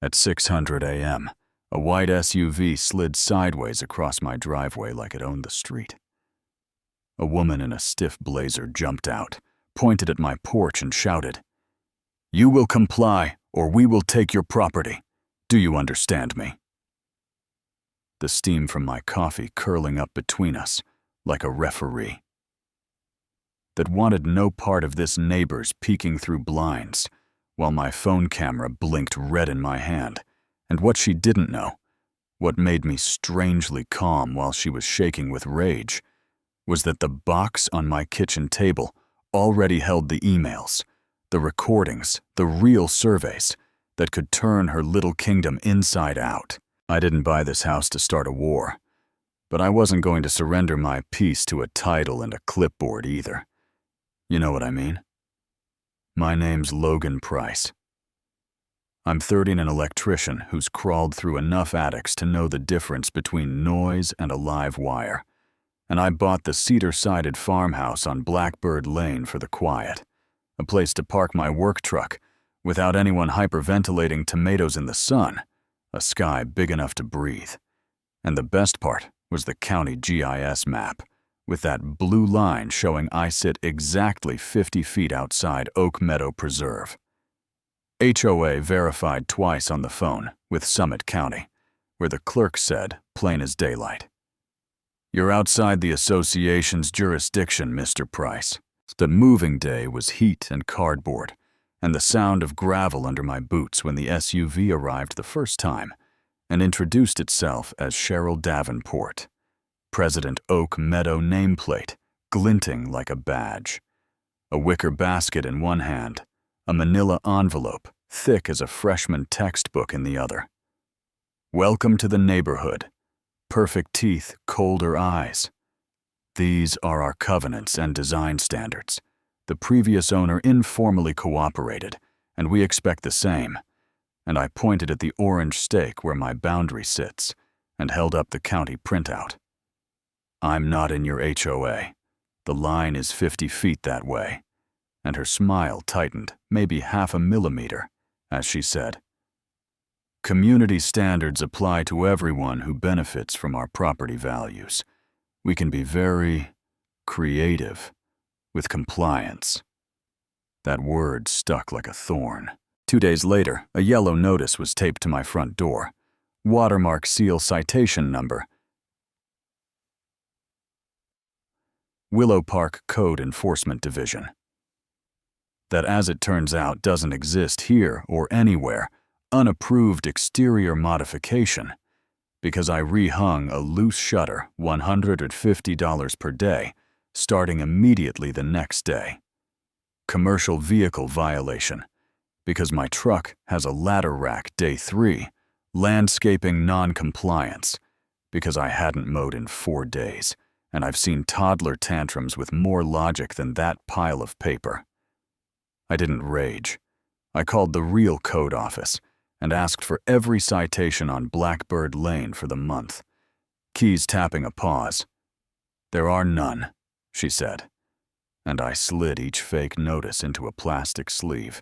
At 6:00 a.m., a white SUV slid sideways across my driveway like it owned the street. A woman in a stiff blazer jumped out, pointed at my porch and shouted, "You will comply, or we will take your property. Do you understand me?" The steam from my coffee curling up between us like a referee. That wanted no part of this neighbor's peeking through blinds, while my phone camera blinked red in my hand, and what she didn't know, what made me strangely calm while she was shaking with rage, was that the box on my kitchen table already held the emails, the recordings, the real surveys that could turn her little kingdom inside out. I didn't buy this house to start a war, but I wasn't going to surrender my peace to a title and a clipboard either. You know what I mean? My name's Logan Price. I'm 30 and an electrician who's crawled through enough attics to know the difference between noise and a live wire, and I bought the cedar-sided farmhouse on Blackbird Lane for the quiet, a place to park my work truck without anyone hyperventilating tomatoes in the sun, a sky big enough to breathe. And the best part was the county GIS map, with that blue line showing I sit exactly 50 feet outside Oak Meadow Preserve. HOA verified twice on the phone with Summit County, where the clerk said, plain as daylight, "You're outside the association's jurisdiction, Mr. Price." The moving day was heat and cardboard, and the sound of gravel under my boots when the SUV arrived the first time and introduced itself as Cheryl Davenport. President Oak Meadow nameplate, glinting like a badge. A wicker basket in one hand, a manila envelope, thick as a freshman textbook in the other. "Welcome to the neighborhood. Perfect teeth, colder eyes. These are our covenants and design standards. The previous owner informally cooperated, and we expect the same." And I pointed at the orange stake where my boundary sits and held up the county printout. "I'm not in your HOA. The line is 50 feet that way." And her smile tightened maybe 0.5 millimeter as she said, "Community standards apply to everyone who benefits from our property values. We can be very creative with compliance." That word stuck like a thorn. 2 days later, a yellow notice was taped to my front door. Watermark seal citation number. Willow Park Code Enforcement Division. That, as it turns out, doesn't exist here or anywhere. Unapproved exterior modification. Because I rehung a loose shutter, $150 per day, starting immediately the next day. Commercial vehicle violation. Because my truck has a ladder rack day 3. Landscaping non-compliance. Because I hadn't mowed in 4 days, and I've seen toddler tantrums with more logic than that pile of paper. I didn't rage. I called the real code office and asked for every citation on Blackbird Lane for the month. Keys tapping a pause. "There are none," she said, and I slid each fake notice into a plastic sleeve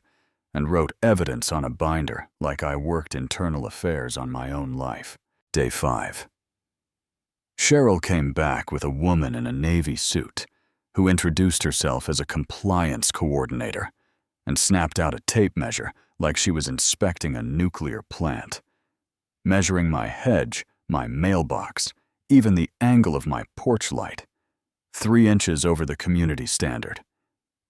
and wrote evidence on a binder like I worked internal affairs on my own life. Day 5. Cheryl came back with a woman in a navy suit who introduced herself as a compliance coordinator and snapped out a tape measure like she was inspecting a nuclear plant. Measuring my hedge, my mailbox, even the angle of my porch light. 3 inches over the community standard.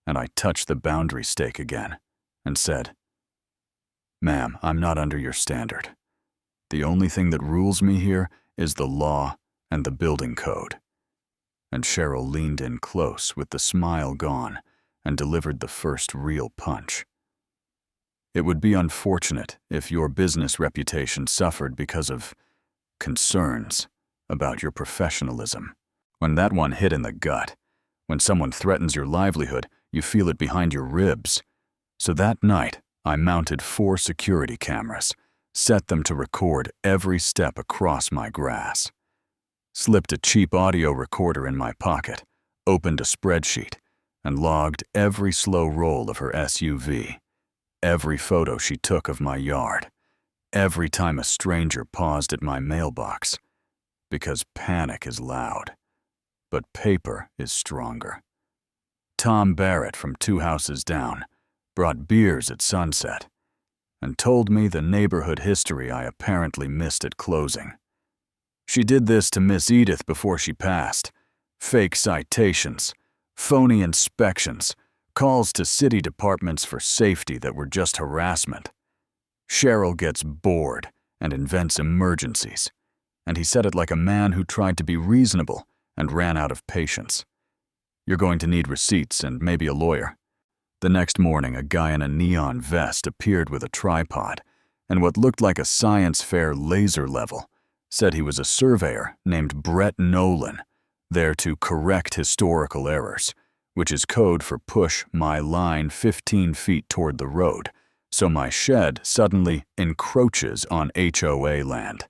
And I touched the boundary stake again and said, "Ma'am, I'm not under your standard. The only thing that rules me here is the law and the building code." And Cheryl leaned in close with the smile gone and delivered the first real punch. "It would be unfortunate if your business reputation suffered because of concerns about your professionalism." When that one hit in the gut, when someone threatens your livelihood, you feel it behind your ribs. So that night, I mounted 4 security cameras, set them to record every step across my grass. Slipped a cheap audio recorder in my pocket, opened a spreadsheet, and logged every slow roll of her SUV, every photo she took of my yard, every time a stranger paused at my mailbox, because panic is loud, but paper is stronger. Tom Barrett from 2 houses down brought beers at sunset and told me the neighborhood history I apparently missed at closing. She did this to Miss Edith before she passed. Fake citations, phony inspections, calls to city departments for safety that were just harassment. Cheryl gets bored and invents emergencies, and he said it like a man who tried to be reasonable and ran out of patience. You're going to need receipts and maybe a lawyer. The next morning, a guy in a neon vest appeared with a tripod and what looked like a science fair laser level, said he was a surveyor named Brett Nolan, there to correct historical errors, which is code for push my line 15 feet toward the road, so my shed suddenly encroaches on HOA land.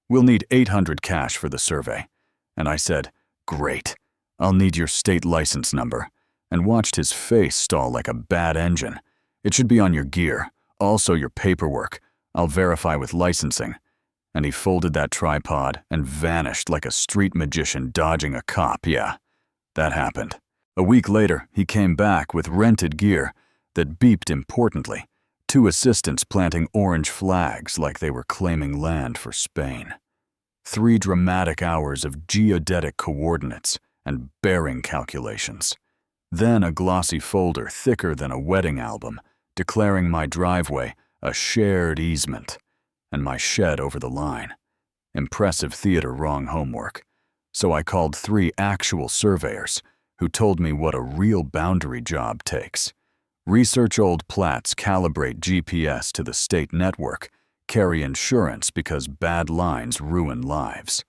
We'll need $800 cash for the survey. And I said, great, I'll need your state license number, and watched his face stall like a bad engine. It should be on your gear, also your paperwork. I'll verify with licensing. And he folded that tripod and vanished like a street magician dodging a cop. Yeah, that happened. A week later, he came back with rented gear that beeped importantly, 2 assistants planting orange flags like they were claiming land for Spain. 3 dramatic hours of geodetic coordinates and bearing calculations. Then a glossy folder thicker than a wedding album declaring my driveway a shared easement and my shed over the line. Impressive theater wrong homework. So I called 3 actual surveyors who told me what a real boundary job takes. Research old plats, calibrate GPS to the state network, carry insurance because bad lines ruin lives.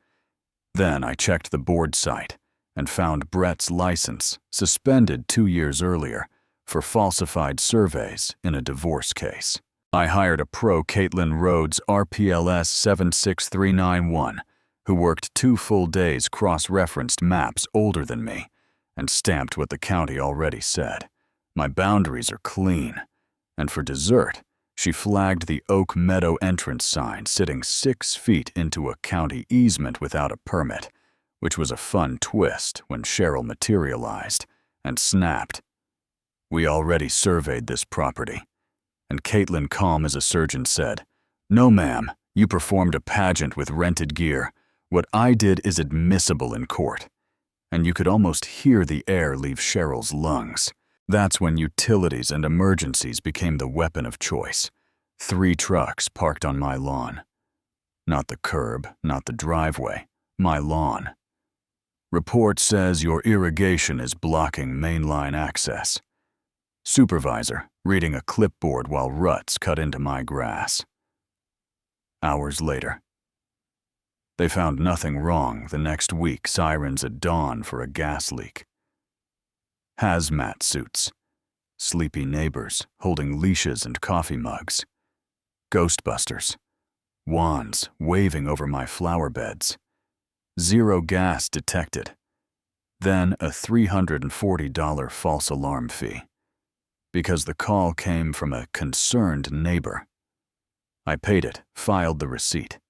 Then I checked the board site and found Brett's license suspended 2 years earlier for falsified surveys in a divorce case. I hired a pro, Caitlin Rhodes, RPLS 76391, who worked 2 full days cross-referenced maps older than me and stamped what the county already said. My boundaries are clean. And for dessert, she flagged the Oak Meadow entrance sign sitting 6 feet into a county easement without a permit, which was a fun twist when Cheryl materialized and snapped. We already surveyed this property. And Caitlin, calm as a surgeon, said, no ma'am, you performed a pageant with rented gear. What I did is admissible in court. And you could almost hear the air leave Cheryl's lungs. That's when utilities and emergencies became the weapon of choice. 3 trucks parked on my lawn. Not the curb, not the driveway, my lawn. Report says your irrigation is blocking mainline access. Supervisor reading a clipboard while ruts cut into my grass. Hours later. They found nothing wrong the next week, sirens at dawn for a gas leak. Hazmat suits, sleepy neighbors holding leashes and coffee mugs, Ghostbusters, wands waving over my flower beds, 0 gas detected, then a $340 false alarm fee, because the call came from a concerned neighbor. I paid it, filed the receipt,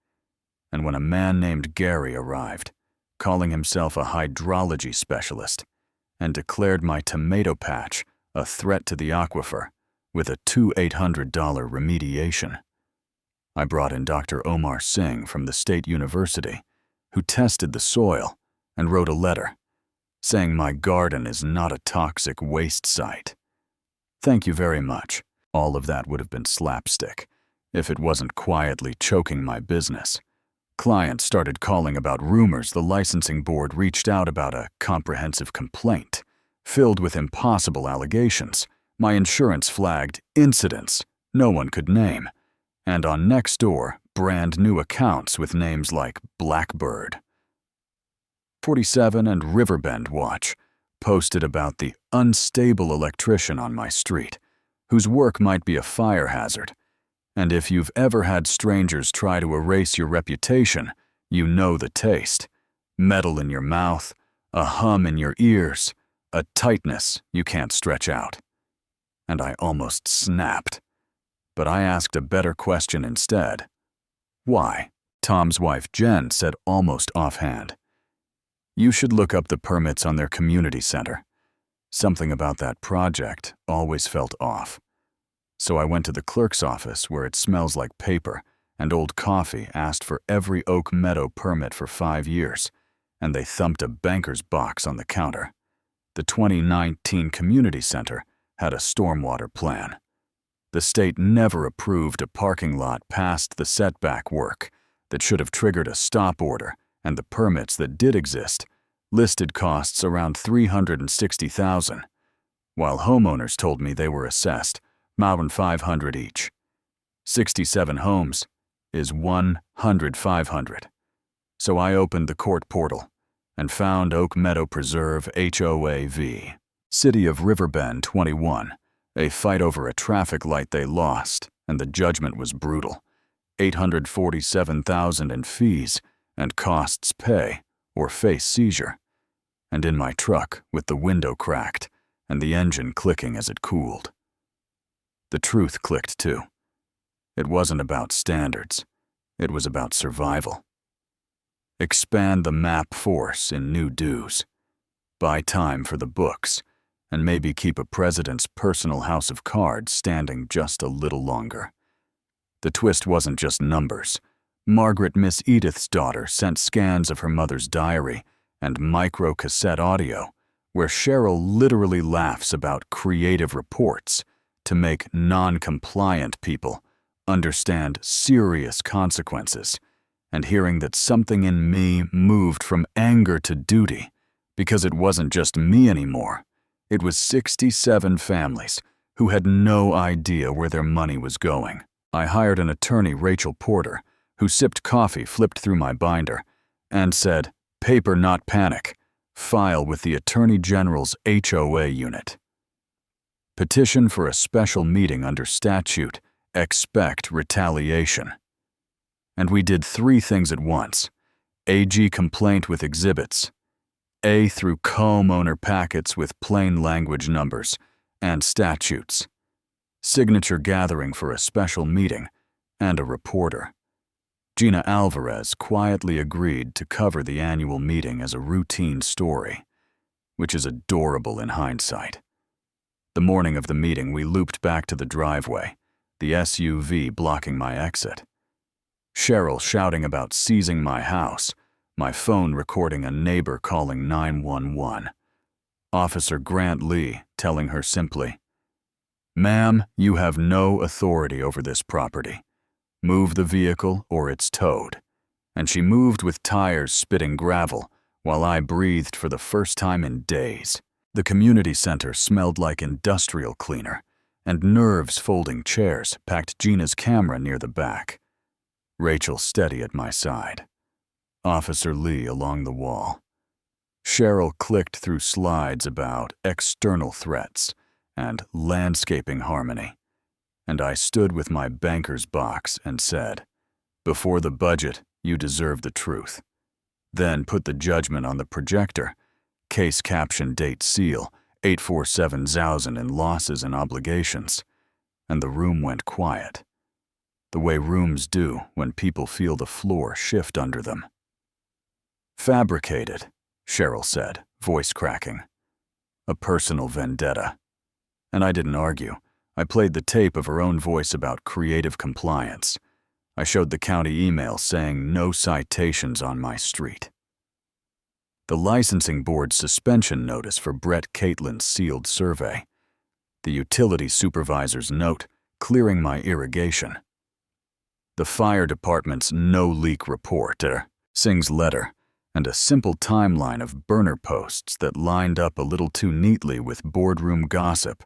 and when a man named Gary arrived, calling himself a hydrology specialist, and declared my tomato patch a threat to the aquifer with a $800 remediation. I brought in Dr. Omar Singh from the State University, who tested the soil and wrote a letter saying my garden is not a toxic waste site. Thank you very much. All of that would have been slapstick if it wasn't quietly choking my business. Clients started calling about rumors the licensing board reached out about a comprehensive complaint filled with impossible allegations. My insurance flagged incidents no one could name, and on Nextdoor, brand new accounts with names like Blackbird. 47 and Riverbend Watch posted about the unstable electrician on my street, whose work might be a fire hazard. And if you've ever had strangers try to erase your reputation, you know the taste. Metal in your mouth, a hum in your ears, a tightness you can't stretch out. And I almost snapped. But I asked a better question instead. Why? Tom's wife Jen said almost offhand. You should look up the permits on their community center. Something about that project always felt off. So I went to the clerk's office where it smells like paper, and old coffee asked for every Oak Meadow permit for 5 years, and they thumped a banker's box on the counter. The 2019 community center had a stormwater plan. The state never approved a parking lot past the setback work that should have triggered a stop order, and the permits that did exist listed costs around $360,000, while homeowners told me they were assessed $500 each. 67 homes is 100,500. So I opened the court portal and found Oak Meadow Preserve HOA v. City of Riverbend 21, a fight over a traffic light they lost, and the judgment was brutal. $847,000 in fees and costs pay or face seizure. And in my truck with the window cracked and the engine clicking as it cooled. The truth clicked too. It wasn't about standards. It was about survival. Expand the map force in new dues. Buy time for the books, and maybe keep a president's personal house of cards standing just a little longer. The twist wasn't just numbers. Margaret Miss Edith's daughter sent scans of her mother's diary and micro-cassette audio, where Cheryl literally laughs about creative reports to make non-compliant people understand serious consequences, and hearing that something in me moved from anger to duty because it wasn't just me anymore. It was 67 families who had no idea where their money was going. I hired an attorney, Rachel Porter, who sipped coffee, flipped through my binder, and said, "Paper, not panic. File with the Attorney General's HOA unit. Petition for a special meeting under statute. Expect retaliation." And we did 3 things at once. AG complaint with exhibits. A through homeowner packets with plain language numbers and statutes. Signature gathering for a special meeting and a reporter. Gina Alvarez quietly agreed to cover the annual meeting as a routine story, which is adorable in hindsight. The morning of the meeting, we looped back to the driveway, the SUV blocking my exit. Cheryl shouting about seizing my house, my phone recording a neighbor calling 911. Officer Grant Lee telling her simply, "Ma'am, you have no authority over this property. Move the vehicle or it's towed." And she moved with tires spitting gravel while I breathed for the first time in days. The community center smelled like industrial cleaner, and nerves folding chairs packed Gina's camera near the back. Rachel steady at my side. Officer Lee along the wall. Cheryl clicked through slides about external threats and landscaping harmony, and I stood with my banker's box and said, "Before the budget, you deserve the truth." Then put the judgment on the projector, case caption date seal, 847,000 in losses and obligations, and the room went quiet, the way rooms do when people feel the floor shift under them. "Fabricated," Cheryl said, voice cracking. "A personal vendetta." And I didn't argue. I played the tape of her own voice about creative compliance. I showed the county email saying no citations on my street. The licensing board's suspension notice for Brett Caitlin's sealed survey. The utility supervisor's note clearing my irrigation. The fire department's no-leak report, Singh's letter, and a simple timeline of burner posts that lined up a little too neatly with boardroom gossip.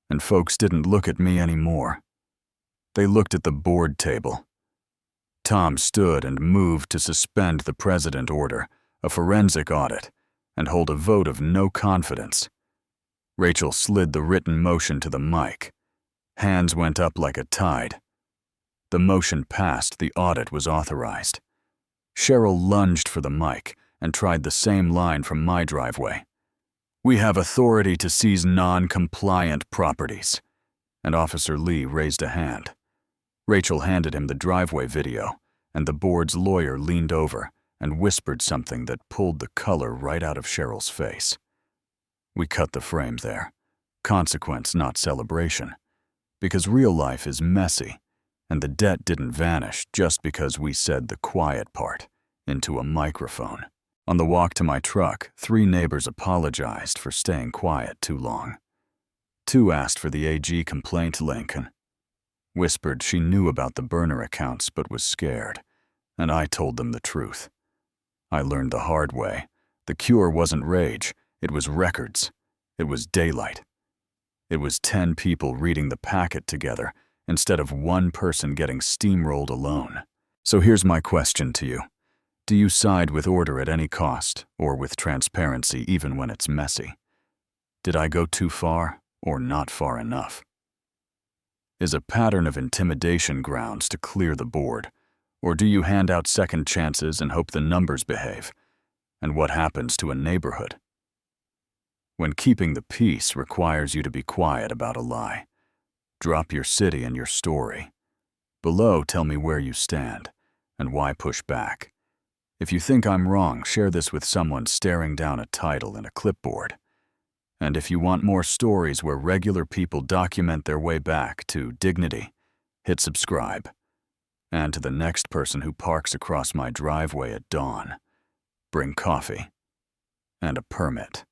And folks didn't look at me anymore. They looked at the board table. Tom stood and moved to suspend the president order, a forensic audit, and hold a vote of no confidence. Rachel slid the written motion to the mic. Hands went up like a tide. The motion passed, the audit was authorized. Cheryl lunged for the mic and tried the same line from my driveway. "We have authority to seize non-compliant properties." and Officer Lee raised a hand. Rachel handed him the driveway video, and the board's lawyer leaned over and whispered something that pulled the color right out of Cheryl's face. We cut the frame there. Consequence, not celebration. Because real life is messy, and the debt didn't vanish just because we said the quiet part into a microphone. On the walk to my truck, 3 neighbors apologized for staying quiet too long. 2 asked for the AG complaint link and whispered she knew about the burner accounts but was scared, and I told them the truth. I learned the hard way. The cure wasn't rage, it was records. It was daylight. It was 10 people reading the packet together instead of 1 person getting steamrolled alone. So here's my question to you. Do you side with order at any cost, or with transparency even when it's messy? Did I go too far, or not far enough? Is a pattern of intimidation grounds to clear the board, or do you hand out second chances and hope the numbers behave? And what happens to a neighborhood when keeping the peace requires you to be quiet about a lie? Drop your city and your story. Below, tell me where you stand and why push back. If you think I'm wrong, share this with someone staring down a title and a clipboard. And if you want more stories where regular people document their way back to dignity, hit subscribe. And to the next person who parks across my driveway at dawn, bring coffee and a permit.